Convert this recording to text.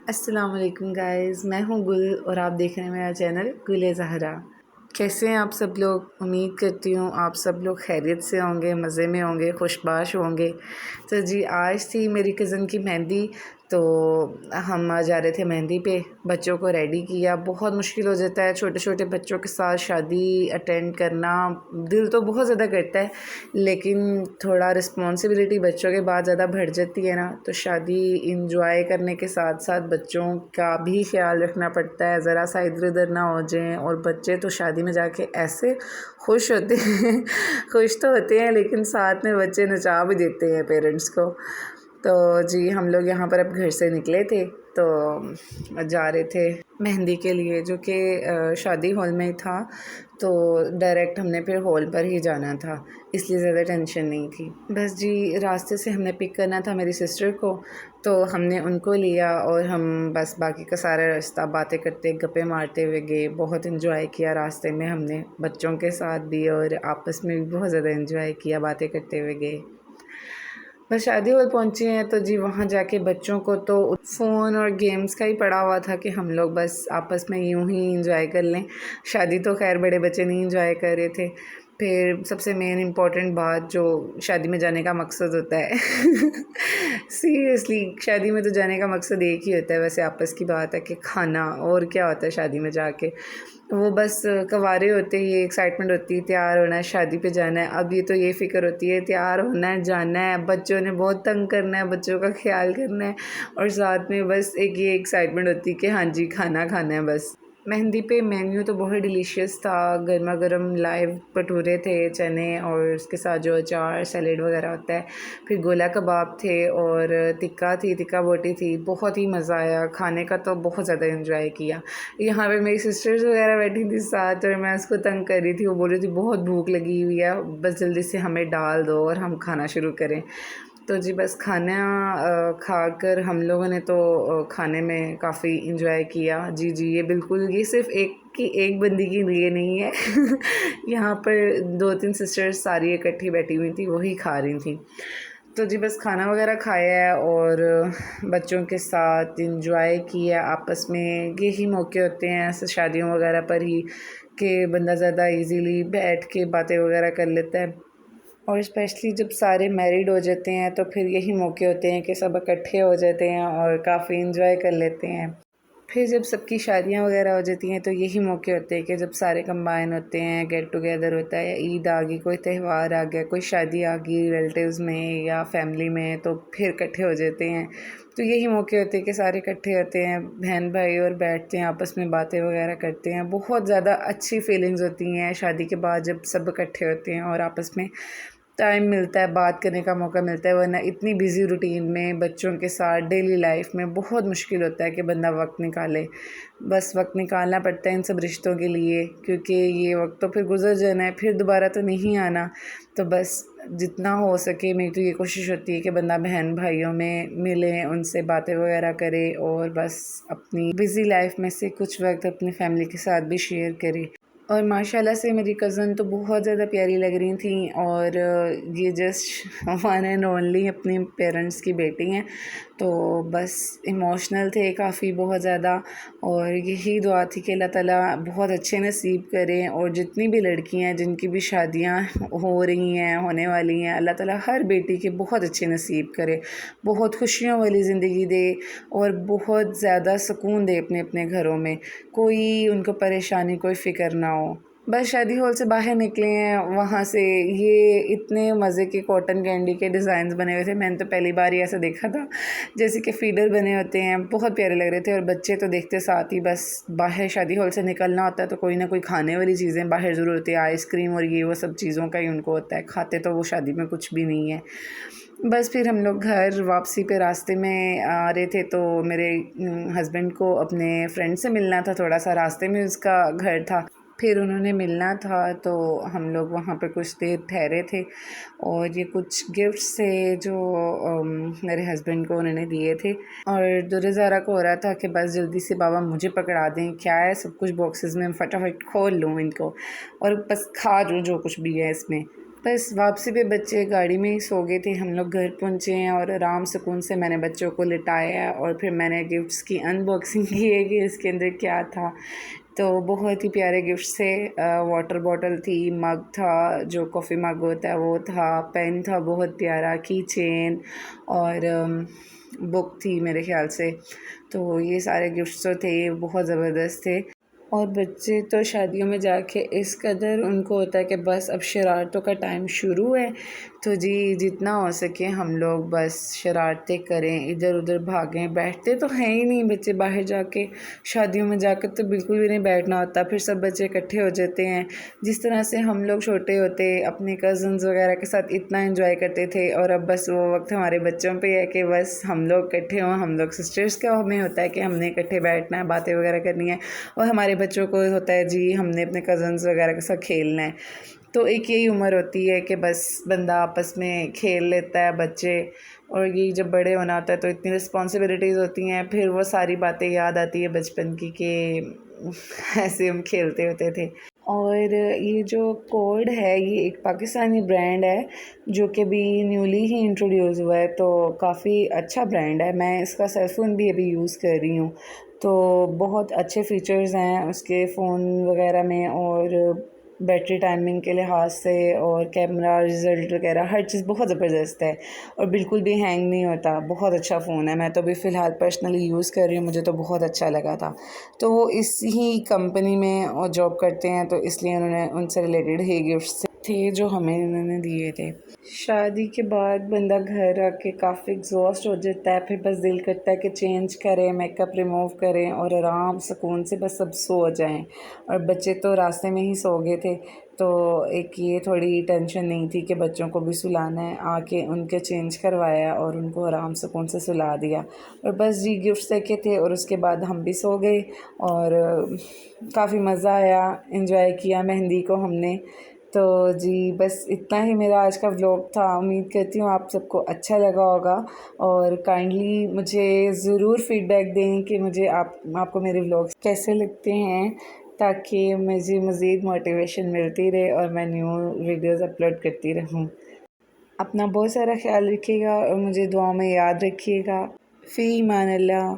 अस्सलाम वालेकुम गाइस, मैं हूँ गुल और आप देख रहे हैं मेरा चैनल गुल ज़हरा। कैसे हैं आप सब लोग? उम्मीद करती हूँ आप सब लोग खैरियत से होंगे, मज़े में होंगे, खुशबाश होंगे। तो जी आज थी मेरी कज़न की मेहंदी, तो हम आ जा रहे थे मेहंदी पे। बच्चों को रेडी किया। बहुत मुश्किल हो जाता है छोटे छोटे बच्चों के साथ शादी अटेंड करना। दिल तो बहुत ज़्यादा करता है, लेकिन थोड़ा रिस्पॉन्सिबिलिटी बच्चों के बाद ज़्यादा बढ़ जाती है ना, तो शादी इंजॉय करने के साथ साथ बच्चों का भी ख्याल रखना पड़ता है, ज़रा सा इधर उधर ना हो जाएं। और बच्चे तो शादी में जाके ऐसे खुश होते हैं खुश तो होते हैं, लेकिन साथ में बच्चे नचा भी देते हैं पेरेंट्स को। तो जी हम लोग यहाँ पर अब घर से निकले थे, तो जा रहे थे मेहंदी के लिए, जो कि शादी हॉल में था। तो डायरेक्ट हमने फिर हॉल पर ही जाना था, इसलिए ज़्यादा टेंशन नहीं थी। बस जी रास्ते से हमने पिक करना था मेरी सिस्टर को, तो हमने उनको लिया और हम बस बाकी का सारा रास्ता बातें करते गप्पे मारते हुए गए। बहुत इन्जॉय किया रास्ते में हमने, बच्चों के साथ भी और आपस में भी बहुत ज़्यादा इन्जॉय किया, बातें करते हुए गए। बस शादी हॉल पहुँचे हैं तो जी वहाँ जाके बच्चों को तो फ़ोन और गेम्स का ही पड़ा हुआ था कि हम लोग बस आपस में यूं ही इंजॉय कर लें। शादी तो खैर बड़े बच्चे नहीं इंजॉय कर रहे थे। फिर सबसे मेन इम्पॉर्टेंट बात, जो शादी में जाने का मकसद होता है सीरियसली शादी में तो जाने का मकसद एक ही होता है, वैसे आपस की बात है कि खाना, और क्या होता है शादी में जाके। वो बस कवारे होते ही ये एक्साइटमेंट होती है, तैयार होना है, शादी पे जाना है। अब ये तो ये फ़िक्र होती है तैयार होना है, जाना है, बच्चों ने बहुत तंग करना है, बच्चों का ख्याल करना है, और साथ में बस एक ये एक्साइटमेंट होती है कि हाँ जी खाना खाना है बस। मेहंदी पे मेन्यू तो बहुत डिलीशियस था। गर्मा गर्म लाइव भटूरे थे, चने, और उसके साथ जो अचार सैलेड वगैरह होता है। फिर गोला कबाब थे और टिक्का थी, टिक्का बोटी थी। बहुत ही मज़ा आया खाने का, तो बहुत ज़्यादा इन्जॉय किया। यहाँ पे मेरी सिस्टर्स वगैरह बैठी थी साथ, और मैं उसको तंग कर रही थी। वो बोल रही थी बहुत भूख लगी हुई है, बस जल्दी से हमें डाल दो और हम खाना शुरू करें। तो जी बस खाना खाकर हम लोगों ने तो खाने में काफ़ी इंजॉय किया। जी जी ये बिल्कुल, ये सिर्फ़ एक बंदी के लिए नहीं है यहाँ पर 2-3 सिस्टर्स सारी इकट्ठी बैठी हुई थी, वही खा रही थी। तो जी बस खाना वगैरह खाया है और बच्चों के साथ इंजॉय किया आपस में। यही मौके होते हैं ऐसे शादियों वगैरह पर ही कि बंदा ज़्यादा इजीली बैठ के बातें वगैरह कर लेता है। और स्पेशली जब सारे मैरिड हो जाते हैं तो फिर यही मौके होते हैं कि सब इकट्ठे हो जाते हैं और काफ़ी इंजॉय कर लेते हैं। फिर जब सबकी शादियां वगैरह हो जाती हैं तो यही मौके होते हैं कि जब सारे कंबाइन होते हैं, गेट टुगेदर होता है, या ईद आ गई, कोई त्यौहार आ गया, कोई शादी आ गई रिलेटिव्स में या फैमिली में, तो फिर इकट्ठे हो जाते हैं। तो यही मौके होते हैं कि सारे इकट्ठे होते हैं बहन भाई और बैठते हैं आपस में बातें वगैरह करते हैं। बहुत ज़्यादा अच्छी फीलिंग्स होती हैं शादी के बाद जब सब इकट्ठे होते हैं और आपस में टाइम मिलता है, बात करने का मौका मिलता है। वरना इतनी बिज़ी रूटीन में बच्चों के साथ डेली लाइफ में बहुत मुश्किल होता है कि बंदा वक्त निकाले। बस वक्त निकालना पड़ता है इन सब रिश्तों के लिए, क्योंकि ये वक्त तो फिर गुजर जाना है, फिर दोबारा तो नहीं आना। तो बस जितना हो सके मेरी तो ये कोशिश होती है कि बंदा बहन भाइयों में मिले, उनसे बातें वगैरह करे, और बस अपनी बिज़ी लाइफ में से कुछ वक्त अपनी फैमिली के साथ भी शेयर करे। और माशाल्लाह से मेरी कज़न तो बहुत ज़्यादा प्यारी लग रही थी, और ये जस्ट वन एंड ओनली अपने पेरेंट्स की बेटी हैं, तो बस इमोशनल थे काफ़ी बहुत ज़्यादा। और यही दुआ थी कि अल्लाह ताला बहुत अच्छे नसीब करें, और जितनी भी लड़कियां जिनकी भी शादियां हो रही हैं, होने वाली हैं, अल्लाह ताला हर बेटी के बहुत अच्छे नसीब करे, बहुत खुशियों वाली ज़िंदगी दे, और बहुत ज़्यादा सुकून दे अपने अपने घरों में। कोई उनको परेशानी, कोई फ़िक्र ना हो। बस शादी हॉल से बाहर निकले हैं, वहाँ से ये इतने मज़े के कॉटन कैंडी के डिज़ाइंस बने हुए थे। मैंने तो पहली बार ही ऐसा देखा था, जैसे कि फीडर बने होते हैं, बहुत प्यारे लग रहे थे। और बच्चे तो देखते साथ ही बस, बाहर शादी हॉल से निकलना होता है तो कोई ना कोई खाने वाली चीज़ें बाहर ज़रूर होती है, आइसक्रीम और ये वो सब चीज़ों का ही उनको होता है। खाते तो वो शादी में कुछ भी नहीं है। बस फिर हम लोग घर वापसी पे रास्ते में आ रहे थे, तो मेरे हस्बैंड को अपने फ्रेंड से मिलना था, थोड़ा सा रास्ते में उसका घर था, फिर उन्होंने मिलना था। तो हम लोग वहाँ पे कुछ देर ठहरे थे, और ये कुछ गिफ्ट्स थे जो मेरे हस्बैंड को उन्होंने दिए थे। और दुर्ज़ारा को हो रहा था कि बस जल्दी से बाबा मुझे पकड़ा दें, क्या है सब कुछ बॉक्सेस में, फटाफट खोल लूँ इनको और बस खा लूँ जो कुछ भी है इसमें। बस वापसी पे बच्चे गाड़ी में ही सो गए थे। हम लोग घर पहुँचे हैं और आराम सुकून से मैंने बच्चों को लिटाया और फिर मैंने गिफ्ट्स की अनबॉक्सिंग की है कि इसके अंदर क्या था। तो बहुत ही प्यारे गिफ्ट्स थे। वाटर बॉटल थी, मग था, जो कॉफ़ी मग होता है वो था, पेन था बहुत प्यारा, की चेन और बुक थी मेरे ख़्याल से। तो ये सारे गिफ्ट्स जो थे बहुत ज़बरदस्त थे। और बच्चे तो शादियों में जाके इस कदर उनको होता है कि बस अब शरारतों का टाइम शुरू है, तो जी जितना हो सके हम लोग बस शरारतें करें, इधर उधर भागें। बैठते तो हैं ही नहीं बच्चे बाहर जाके, शादियों में जाकर तो बिल्कुल भी नहीं बैठना होता। फिर सब बच्चे इकट्ठे हो जाते हैं। जिस तरह से हम लोग छोटे होते अपने कज़न्स वगैरह के साथ इतना एंजॉय करते थे, और अब बस वो वक्त हमारे बच्चों पे है कि बस हम लोग इकट्ठे हों। हम लोग सिस्टर्स का हमें होता है कि हमने इकट्ठे बैठना है, बातें वगैरह करनी है, और हमारे बच्चों को होता है जी हमने अपने कज़न्स वगैरह के साथ खेलना है। तो एक यही उम्र होती है कि बस बंदा आपस में खेल लेता है बच्चे। और ये जब बड़े होना होता है तो इतनी रिस्पॉन्सिबिलिटीज़ होती हैं, फिर वो सारी बातें याद आती है बचपन की कि ऐसे हम खेलते होते थे। और ये जो कोड है ये एक पाकिस्तानी ब्रांड है जो कि अभी न्यूली ही इंट्रोड्यूस हुआ है, तो काफ़ी अच्छा ब्रांड है। मैं इसका सेल फ़ोन भी अभी यूज़ कर रही हूँ, तो बहुत अच्छे फ़ीचर्स हैं उसके फ़ोन वगैरह में, और बैटरी टाइमिंग के लिहाज से और कैमरा रिज़ल्ट वगैरह हर चीज़ बहुत ज़बरदस्त है, और बिल्कुल भी हैंग नहीं होता। बहुत अच्छा फ़ोन है। मैं तो अभी फ़िलहाल पर्सनली यूज़ कर रही हूँ, मुझे तो बहुत अच्छा लगा था। तो वो इस ही कंपनी में और जॉब करते हैं, तो इसलिए उन्होंने उनसे रिलेटेड ही गिफ्ट्स थे जो हमें उन्होंने दिए थे। शादी के बाद बंदा घर आके काफ़ी एग्जॉस्ट हो जाता है, फिर बस दिल करता है कि चेंज करें, मेकअप रिमूव करें और आराम सुकून से बस सब सो जाएं। और बच्चे तो रास्ते में ही सो गए थे, तो एक ये थोड़ी टेंशन नहीं थी कि बच्चों को भी सुलाना है। आके उनके चेंज करवाया और उनको आराम सुकून से सुला दिया, और बस जी गिफ्ट्स देखे थे और उसके बाद हम भी सो गए। और काफ़ी मज़ा आया, एंजॉय किया मेहंदी को हमने। तो जी बस इतना ही मेरा आज का व्लॉग था। उम्मीद करती हूँ आप सबको अच्छा लगा होगा, और काइंडली मुझे ज़रूर फीडबैक दें कि मुझे आपको मेरे व्लॉग्स कैसे लगते हैं, ताकि मुझे मज़ीद मोटिवेशन मिलती रहे और मैं न्यू वीडियोज़ अपलोड करती रहूँ। अपना बहुत सारा ख्याल रखिएगा और मुझे दुआ में याद रखिएगा। फ़ी ईमान अल्लाह।